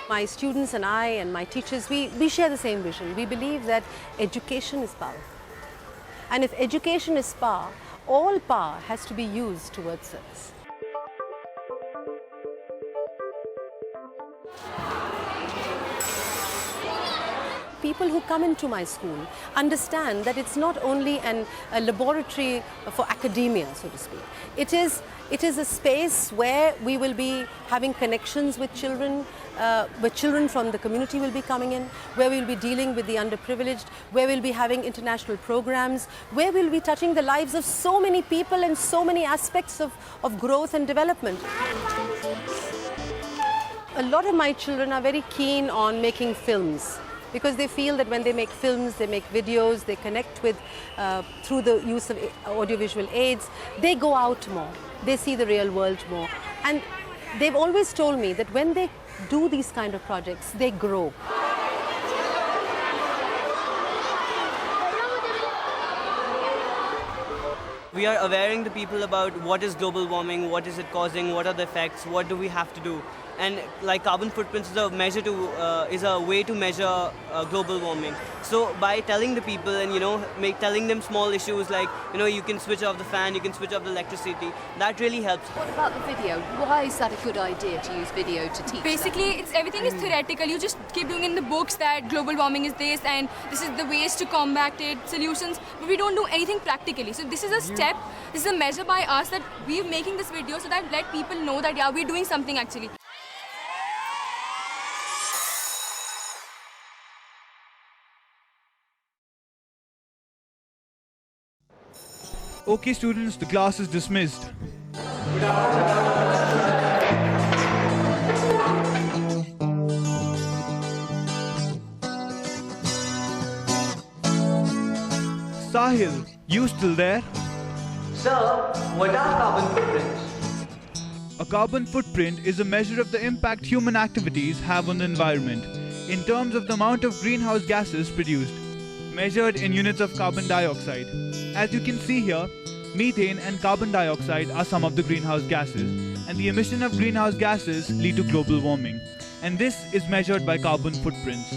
my students and I and my teachers, we share the same vision. We believe that education is power. And if education is power, all power has to be used towards service. People who come into my school understand that it's not only a laboratory for academia, so to speak. It is a space where we will be having connections with children, where children from the community will be coming in, where we'll be dealing with the underprivileged, where we'll be having international programs, where we'll be touching the lives of so many people and so many aspects of growth and development. A lot of my children are very keen on making films, because they feel that when they make films, they make videos, they connect with, through the use of audiovisual aids, they go out more, they see the real world more. And they've always told me that when they do these kind of projects, they grow. We are awareing the people about what is global warming, what is it causing, what are the effects, what do we have to do. And like carbon footprints is a way to measure global warming. So by telling the people and telling them small issues like you can switch off the fan, you can switch off the electricity, that really helps. What about the video? Why is that a good idea to use video to teach? Basically, everything is theoretical. You just keep doing in the books that global warming is this and this is the ways to combat it, solutions, but we don't do anything practically. So this is a step, this is a measure by us that we're making this video so that let people know that yeah, we're doing something actually. Okay students, the class is dismissed. Sahil, you still there? Sir, what are carbon footprints? A carbon footprint is a measure of the impact human activities have on the environment in terms of the amount of greenhouse gases produced, measured in units of carbon dioxide. As you can see here, methane and carbon dioxide are some of the greenhouse gases, and the emission of greenhouse gases lead to global warming, and this is measured by carbon footprints.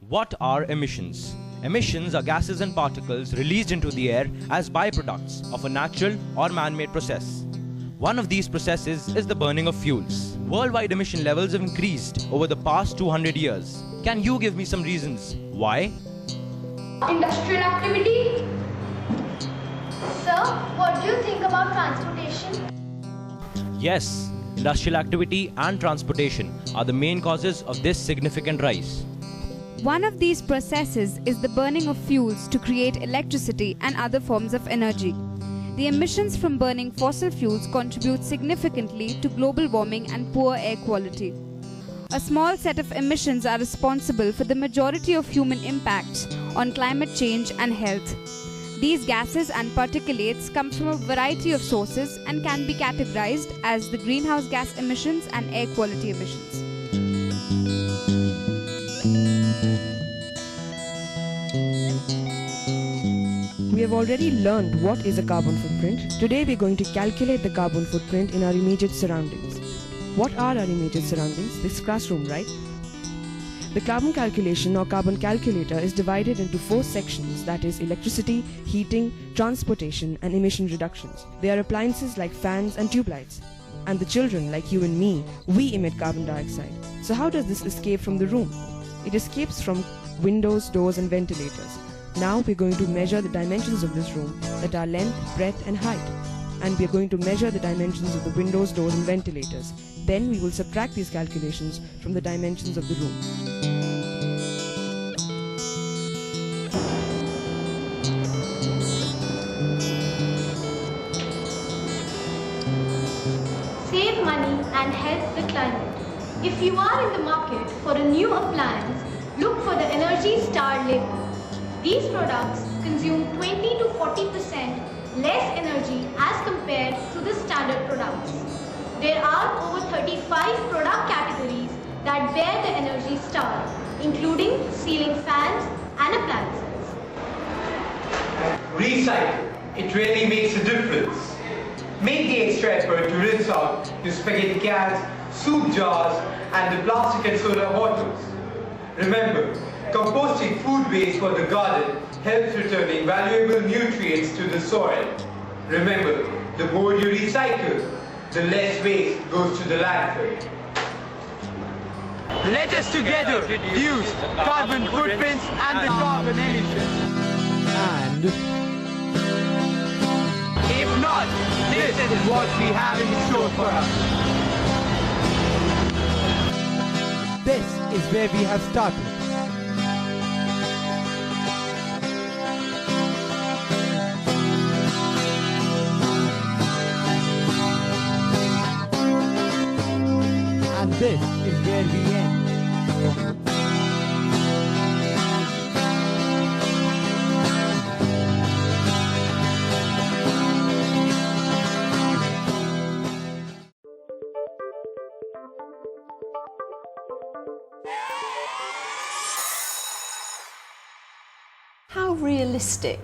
What are emissions? Emissions are gases and particles released into the air as byproducts of a natural or man-made process. One of these processes is the burning of fuels. Worldwide emission levels have increased over the past 200 years. Can you give me some reasons why? Industrial activity. Sir, what do you think about transportation? Yes, industrial activity and transportation are the main causes of this significant rise. One of these processes is the burning of fuels to create electricity and other forms of energy. The emissions from burning fossil fuels contribute significantly to global warming and poor air quality. A small set of emissions are responsible for the majority of human impacts on climate change and health. These gases and particulates come from a variety of sources and can be categorized as the greenhouse gas emissions and air quality emissions. We have already learned what is a carbon footprint. Today we are going to calculate the carbon footprint in our immediate surroundings. What are our immediate surroundings? This classroom, right? The carbon calculation or carbon calculator is divided into 4 sections, that is electricity, heating, transportation and emission reductions. They are appliances like fans and tube lights. And the children like you and me, we emit carbon dioxide. So how does this escape from the room? It escapes from windows, doors and ventilators. Now we're going to measure the dimensions of this room, that are length, breadth and height. And we're going to measure the dimensions of the windows, doors and ventilators. Then we will subtract these calculations from the dimensions of the room. Save money and help the climate. If you are in the market for a new appliance, look for the Energy Star label. These products consume 20 to 40% less energy as compared to the standard products. There are over 35 product categories that bear the energy star, including ceiling fans and appliances. Recycle. It really makes a difference. Make the extra effort to rinse out your spaghetti cans, soup jars, and the plastic and soda bottles. Remember, composting food waste for the garden helps returning valuable nutrients to the soil. Remember, the more you recycle, the less waste goes to the landfill. Let us together reduce carbon footprints and the carbon emissions. And If not, this is what we have in store for us. this is where we have started. And this is where we end. How realistic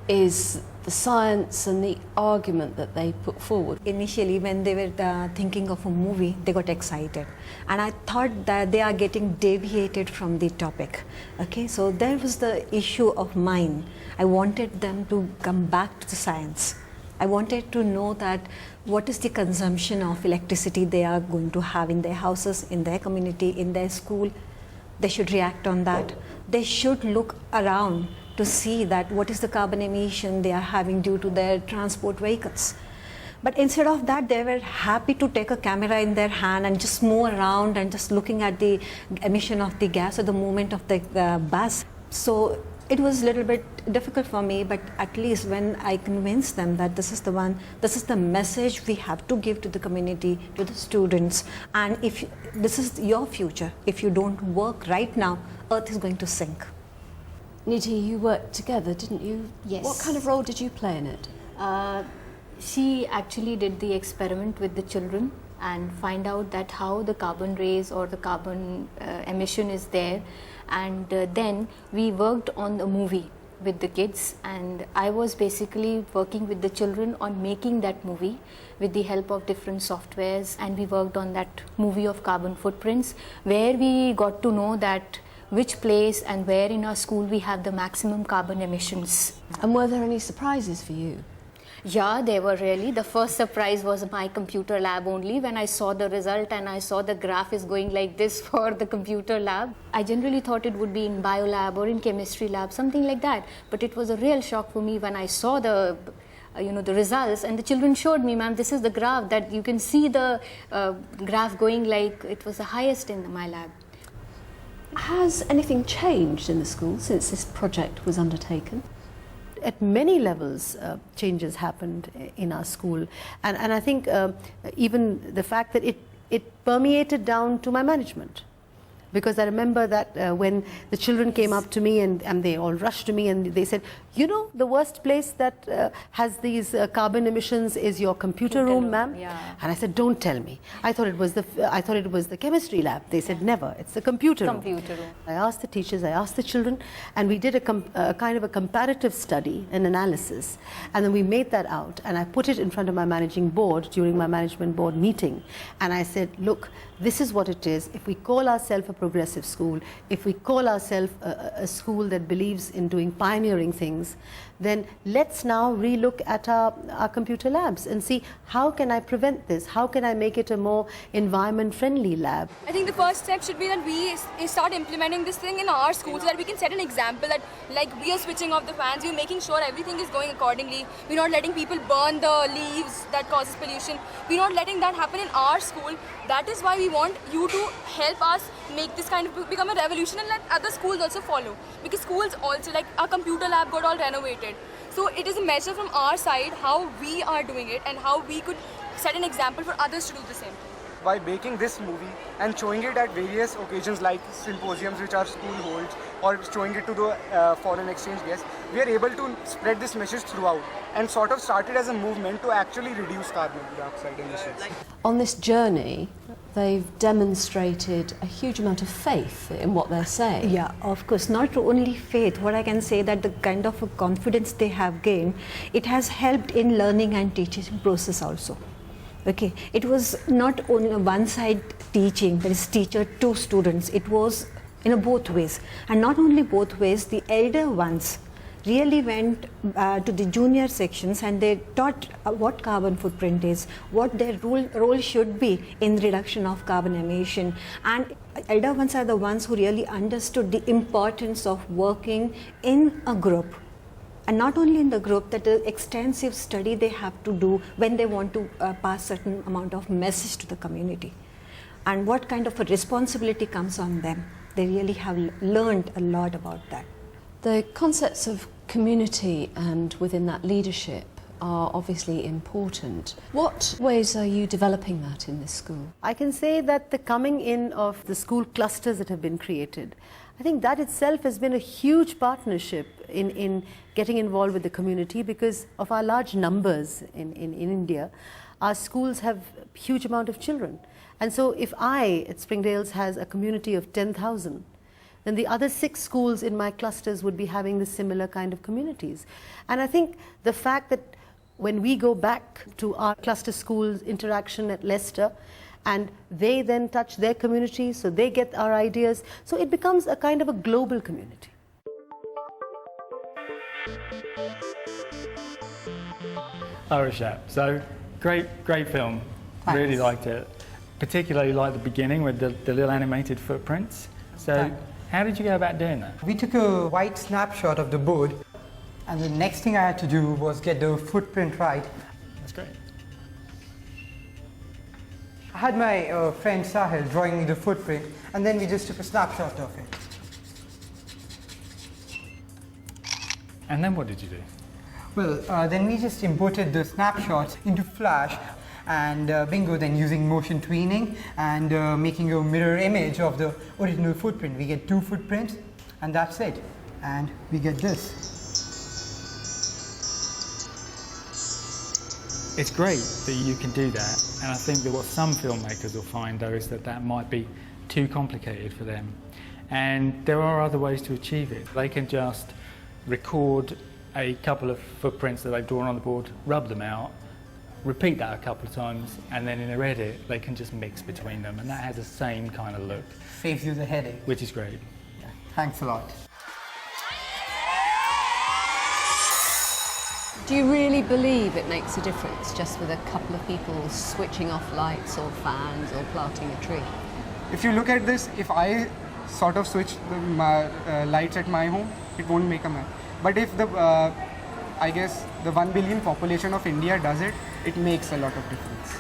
is the science and the argument that they put forward? Initially, when they were thinking of a movie, they got excited, and I thought that they are getting deviated from the topic. Okay, so there was the issue of mine. I wanted them to come back to the science. I wanted to know that what is the consumption of electricity they are going to have in their houses, in their community, in their school. They should react on that. They should look around to see that what is the carbon emission they are having due to their transport vehicles. But instead of that, they were happy to take a camera in their hand and just move around and just looking at the emission of the gas or the movement of the bus. So it was a little bit difficult for me, but at least when I convinced them that this is the message we have to give to the community, to the students, and if this is your future, if you don't work right now, Earth is going to sink. Nidhi, you worked together, didn't you? Yes. What kind of role did you play in it? She actually did the experiment with the children and find out that how the carbon rays or the carbon emission is there, and then we worked on the movie with the kids, and I was basically working with the children on making that movie with the help of different softwares, and we worked on that movie of carbon footprints, where we got to know that which place and where in our school we have the maximum carbon emissions. And were there any surprises for you? Yeah, they were really. The first surprise was my computer lab only, when I saw the result and I saw the graph is going like this for the computer lab. I generally thought it would be in bio lab or in chemistry lab, something like that. But it was a real shock for me when I saw the the results, and the children showed me, ma'am, this is the graph, that you can see the graph going like it was the highest in my lab. Has anything changed in the school since this project was undertaken? At many levels, changes happened in our school, and I think even the fact that it permeated down to my management. Because I remember that when the children came up to me and they all rushed to me and they said, you know, the worst place that has these carbon emissions is your computer room, ma'am. Yeah. And I said, don't tell me. I thought it was the chemistry lab. They said, never. It's the computer room. I asked the teachers, I asked the children, and we did a kind of a comparative study, an analysis, and then we made that out, and I put it in front of my managing board during my management board meeting, and I said, look, this is what it is. If we call ourselves a progressive school, if we call ourselves a school that believes in doing pioneering things, then let's now relook at our computer labs and see, how can I prevent this? How can I make it a more environment-friendly lab? I think the first step should be that we start implementing this thing in our schools, so that we can set an example that, like, we are switching off the fans, we're making sure everything is going accordingly, we're not letting people burn the leaves that causes pollution, we're not letting that happen in our school. That is why we want you to help us make this kind of become a revolution and let other schools also follow. Because schools also, like our computer lab got all renovated. So it is a measure from our side how we are doing it and how we could set an example for others to do the same. By making this movie and showing it at various occasions like symposiums which our school holds, or showing it to the foreign exchange guests, we are able to spread this message throughout and sort of started as a movement to actually reduce carbon dioxide emissions. On this journey, they've demonstrated a huge amount of faith in what they're saying. Yeah, of course. Not only faith, what I can say that the kind of a confidence they have gained, it has helped in learning and teaching process also. Okay, it was not only a one-side teaching, that is teacher to students, it was in both ways. And not only both ways, the elder ones really went to the junior sections and they taught what carbon footprint is, what their role should be in reduction of carbon emission. And elder ones are the ones who really understood the importance of working in a group. And not only in the group, that the extensive study they have to do when they want to pass certain amount of message to the community. And what kind of a responsibility comes on them. They really have learned a lot about that. The concepts of community and within that leadership are obviously important. What ways are you developing that in this school? I can say that the coming in of the school clusters that have been created, I think that itself has been a huge partnership in getting involved with the community because of our large numbers in India. Our schools have a huge amount of children. And so if I at Springdales has a community of 10,000, then the other 6 schools in my clusters would be having the similar kind of communities. And I think the fact that when we go back to our cluster schools interaction at Leicester, and they then touch their community, so they get our ideas, so it becomes a kind of a global community. Arishab. So great film. Thanks. Really liked it. Particularly like the beginning with the little animated footprints. So Thanks. how did you go about doing that? We took a wide snapshot of the board, and the next thing I had to do was get the footprint right. That's great. I had my friend Sahil drawing me the footprint, and then we just took a snapshot of it. And then what did you do? Well, then we just imported the snapshots into Flash, and bingo, then using motion tweening and making a mirror image of the original footprint. We get 2 footprints, and that's it. And we get this. It's great that you can do that, and I think that what some filmmakers will find though is that might be too complicated for them. And there are other ways to achieve it. They can just record a couple of footprints that they've drawn on the board, rub them out, repeat that a couple of times, and then in their edit they can just mix between them, and that has the same kind of look. Saves you the headache. Which is great. Yeah. Thanks a lot. Do you really believe it makes a difference just with a couple of people switching off lights or fans or planting a tree? If you look at this, if I sort of switch my lights at my home, it won't make a mess. But if I guess the 1 billion population of India does it, it makes a lot of difference.